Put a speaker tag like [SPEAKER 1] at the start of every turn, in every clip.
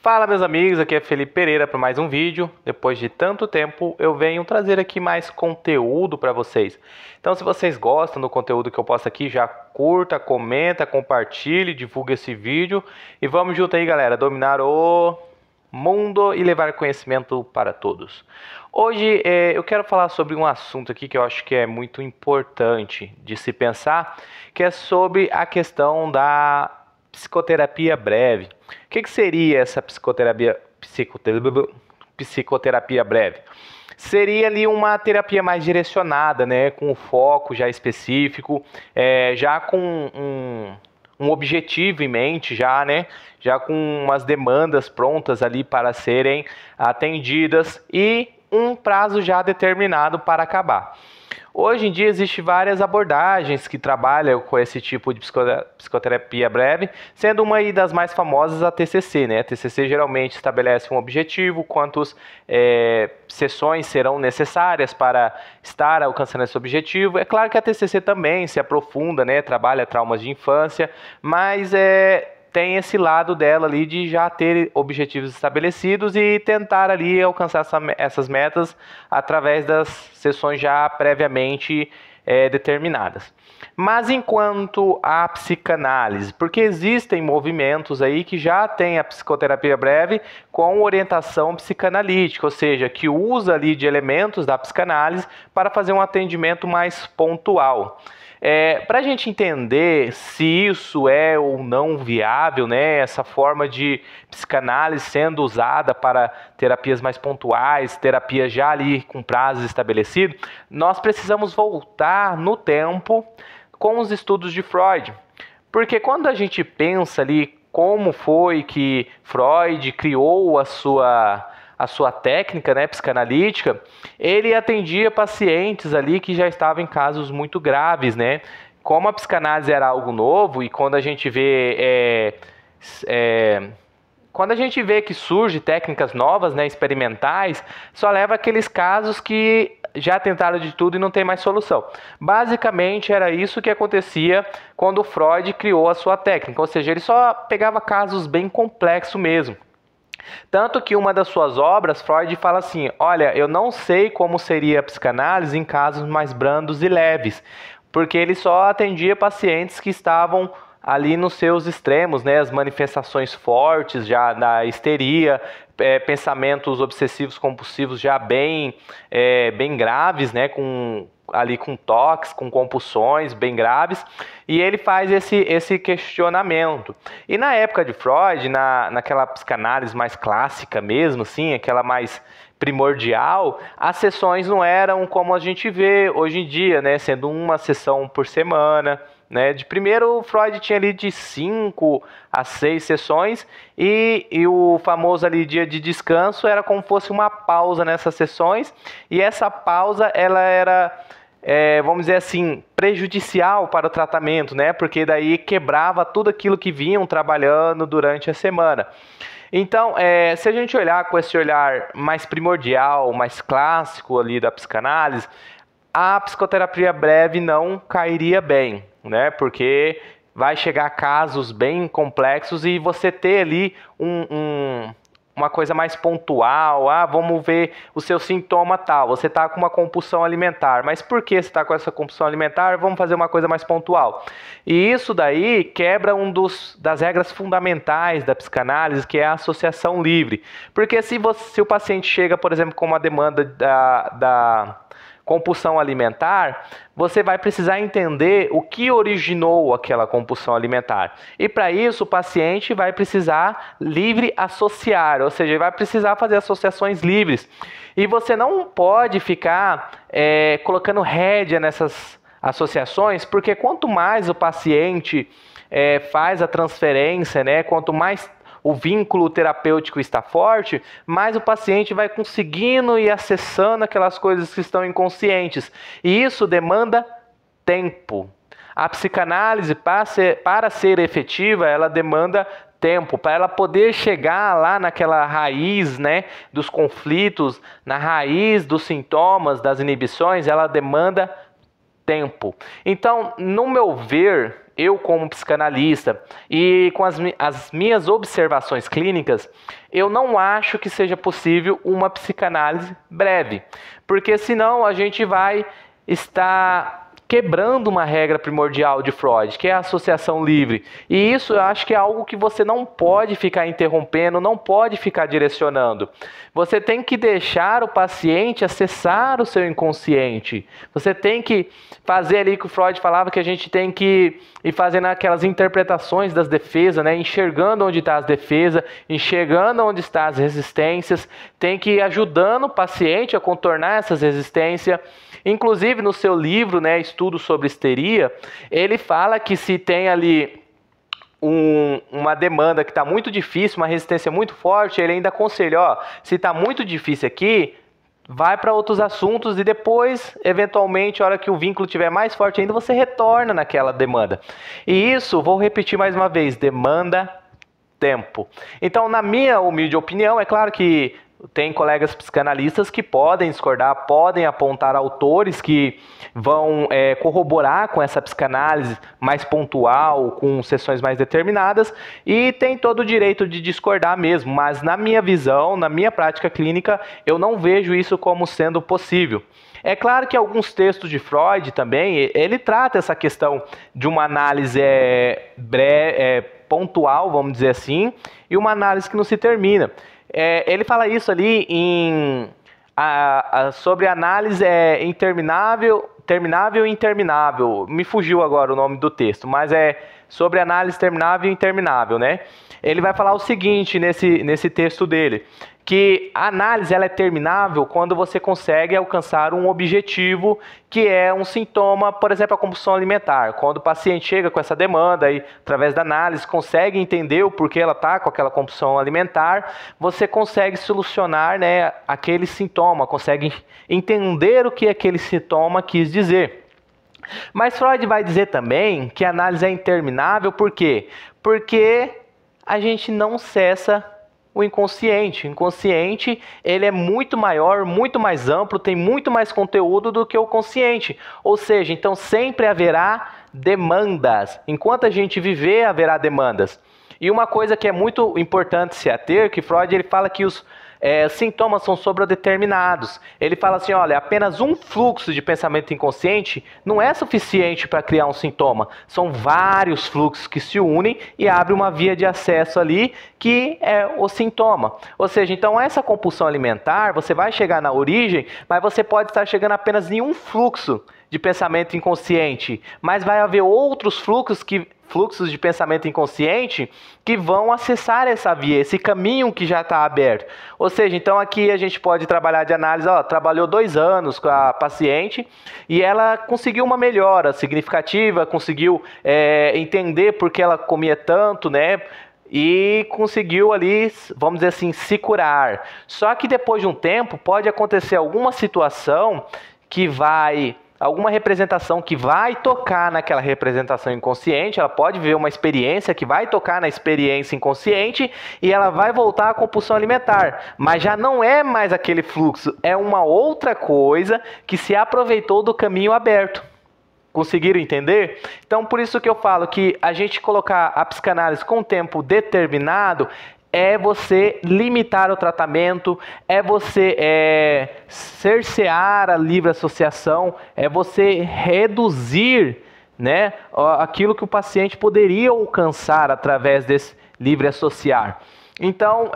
[SPEAKER 1] Fala meus amigos, aqui é Felipe Pereira para mais um vídeo. Depois de tanto tempo eu venho trazer aqui mais conteúdo para vocês. Então se vocês gostam do conteúdo que eu posto aqui, já curta, comenta, compartilhe, divulga esse vídeo. E vamos junto aí galera, dominar o mundo e levar conhecimento para todos. Hoje eu quero falar sobre um assunto aqui que eu acho que é muito importante de se pensar, que é sobre a questão da psicoterapia breve. O que seria essa psicoterapia breve? Seria ali uma terapia mais direcionada, né, com um foco já específico, já com um objetivo em mente, já com umas demandas prontas ali para serem atendidas e um prazo já determinado para acabar. Hoje em dia existem várias abordagens que trabalham com esse tipo de psicoterapia breve, sendo uma das mais famosas a TCC, né? A TCC geralmente estabelece um objetivo, quantas sessões serão necessárias para estar alcançando esse objetivo. É claro que a TCC também se aprofunda, né? Trabalha traumas de infância, mas tem esse lado dela ali de já ter objetivos estabelecidos e tentar ali alcançar essas metas através das sessões já previamente determinadas. Mas enquanto a psicanálise, porque existem movimentos aí que já tem a psicoterapia breve com orientação psicanalítica, ou seja, que usa ali de elementos da psicanálise para fazer um atendimento mais pontual. Para a gente entender se isso é ou não viável, né, essa forma de psicanálise sendo usada para terapias mais pontuais, terapias já ali com prazos estabelecidos, nós precisamos voltar no tempo com os estudos de Freud. Porque quando a gente pensa ali como foi que Freud criou a sua técnica, né, psicanalítica, ele atendia pacientes ali que já estavam em casos muito graves, né? Como a psicanálise era algo novo e quando a gente vê que surge técnicas novas, né, experimentais, só leva aqueles casos que já tentaram de tudo e não tem mais solução. Basicamente era isso que acontecia quando Freud criou a sua técnica, ou seja, ele só pegava casos bem complexos mesmo. Tanto que uma das suas obras, Freud fala assim, olha, eu não sei como seria a psicanálise em casos mais brandos e leves, porque ele só atendia pacientes que estavam ali nos seus extremos, né, as manifestações fortes já da histeria, pensamentos obsessivos compulsivos já bem graves, né, com toques, com compulsões bem graves, e ele faz esse questionamento. E na época de Freud, naquela psicanálise mais clássica mesmo, assim, aquela mais primordial, as sessões não eram como a gente vê hoje em dia, né, sendo uma sessão por semana, né? De primeiro, Freud tinha ali de 5 a 6 sessões e o famoso ali dia de descanso era como se fosse uma pausa nessas sessões, e essa pausa ela era vamos dizer assim, prejudicial para o tratamento, né? Porque daí quebrava tudo aquilo que vinham trabalhando durante a semana. Então, se a gente olhar com esse olhar mais primordial, mais clássico ali da psicanálise, a psicoterapia breve não cairia bem, né? Porque vai chegar a casos bem complexos e você ter ali uma coisa mais pontual, vamos ver o seu sintoma tal, você está com uma compulsão alimentar, mas por que você está com essa compulsão alimentar? Vamos fazer uma coisa mais pontual. E isso daí quebra das regras fundamentais da psicanálise, que é a associação livre. Porque se o paciente chega, por exemplo, com uma demanda da compulsão alimentar, você vai precisar entender o que originou aquela compulsão alimentar. E para isso o paciente vai precisar livre associar, ou seja, ele vai precisar fazer associações livres. E você não pode ficar colocando rédea nessas associações, porque quanto mais o paciente faz a transferência, né, quanto mais o vínculo terapêutico está forte, mais o paciente vai conseguindo ir acessando aquelas coisas que estão inconscientes. E isso demanda tempo. A psicanálise, para ser efetiva, ela demanda tempo, para ela poder chegar lá naquela raiz, né, dos conflitos, na raiz dos sintomas, das inibições, ela demanda tempo. Então, no meu ver, eu como psicanalista e com as minhas observações clínicas, eu não acho que seja possível uma psicanálise breve, porque senão a gente vai estar quebrando uma regra primordial de Freud, que é a associação livre. E isso eu acho que é algo que você não pode ficar interrompendo, não pode ficar direcionando. Você tem que deixar o paciente acessar o seu inconsciente. Você tem que fazer ali que o Freud falava, que a gente tem que ir fazendo aquelas interpretações das defesas, né? Enxergando onde está as defesas, enxergando onde estão as resistências, tem que ir ajudando o paciente a contornar essas resistências. Inclusive, no seu livro, né, Estudo sobre Histeria, ele fala que se tem ali uma demanda que está muito difícil, uma resistência muito forte, ele ainda aconselha, ó, se está muito difícil aqui, vai para outros assuntos e depois, eventualmente, a hora que o vínculo estiver mais forte ainda, você retorna naquela demanda. E isso, vou repetir mais uma vez, demanda tempo. Então, na minha humilde opinião, é claro que tem colegas psicanalistas que podem discordar, podem apontar autores que vão corroborar com essa psicanálise mais pontual, com sessões mais determinadas, e tem todo o direito de discordar mesmo, mas na minha visão, na minha prática clínica, eu não vejo isso como sendo possível. É claro que alguns textos de Freud também, ele trata essa questão de uma análise pontual, vamos dizer assim, e uma análise que não se termina. Ele fala isso ali sobre análise terminável e interminável. Me fugiu agora o nome do texto, mas é sobre análise terminável e interminável, né? Ele vai falar o seguinte nesse texto dele, que a análise ela é terminável quando você consegue alcançar um objetivo, que é um sintoma, por exemplo, a compulsão alimentar. Quando o paciente chega com essa demanda e, através da análise, consegue entender o porquê ela está com aquela compulsão alimentar, você consegue solucionar, né, aquele sintoma, consegue entender o que aquele sintoma quis dizer. Mas Freud vai dizer também que a análise é interminável, por quê? Porque a gente não cessa o inconsciente. O inconsciente, ele é muito maior, muito mais amplo, tem muito mais conteúdo do que o consciente. Ou seja, então sempre haverá demandas. Enquanto a gente viver, haverá demandas. E uma coisa que é muito importante se ater, que Freud ele fala que os sintomas são sobredeterminados. Ele fala assim, olha, apenas um fluxo de pensamento inconsciente não é suficiente para criar um sintoma. São vários fluxos que se unem e abrem uma via de acesso ali, que é o sintoma. Ou seja, então essa compulsão alimentar, você vai chegar na origem, mas você pode estar chegando apenas em um fluxo de pensamento inconsciente, mas vai haver outros fluxos de pensamento inconsciente que vão acessar essa via, esse caminho que já está aberto. Ou seja, então aqui a gente pode trabalhar de análise, trabalhou 2 anos com a paciente e ela conseguiu uma melhora significativa, conseguiu entender por que ela comia tanto, né? E conseguiu ali, vamos dizer assim, se curar. Só que depois de um tempo pode acontecer alguma situação alguma representação que vai tocar naquela representação inconsciente, ela pode ver uma experiência que vai tocar na experiência inconsciente e ela vai voltar à compulsão alimentar, mas já não é mais aquele fluxo, é uma outra coisa que se aproveitou do caminho aberto. Conseguiram entender? Então, por isso que eu falo que a gente colocar a psicanálise com tempo determinado é você limitar o tratamento, é você cercear a livre associação, é você reduzir, né, aquilo que o paciente poderia alcançar através desse livre associar. Então,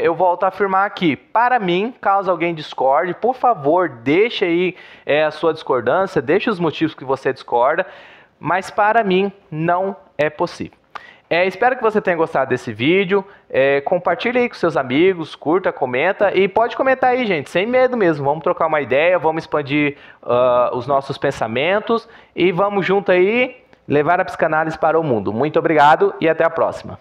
[SPEAKER 1] eu volto a afirmar aqui, para mim, caso alguém discorde, por favor, deixe aí a sua discordância, deixe os motivos que você discorda, mas para mim não é possível. Espero que você tenha gostado desse vídeo, compartilhe aí com seus amigos, curta, comenta e pode comentar aí, gente, sem medo mesmo, vamos trocar uma ideia, vamos expandir os nossos pensamentos e vamos junto aí levar a psicanálise para o mundo. Muito obrigado e até a próxima.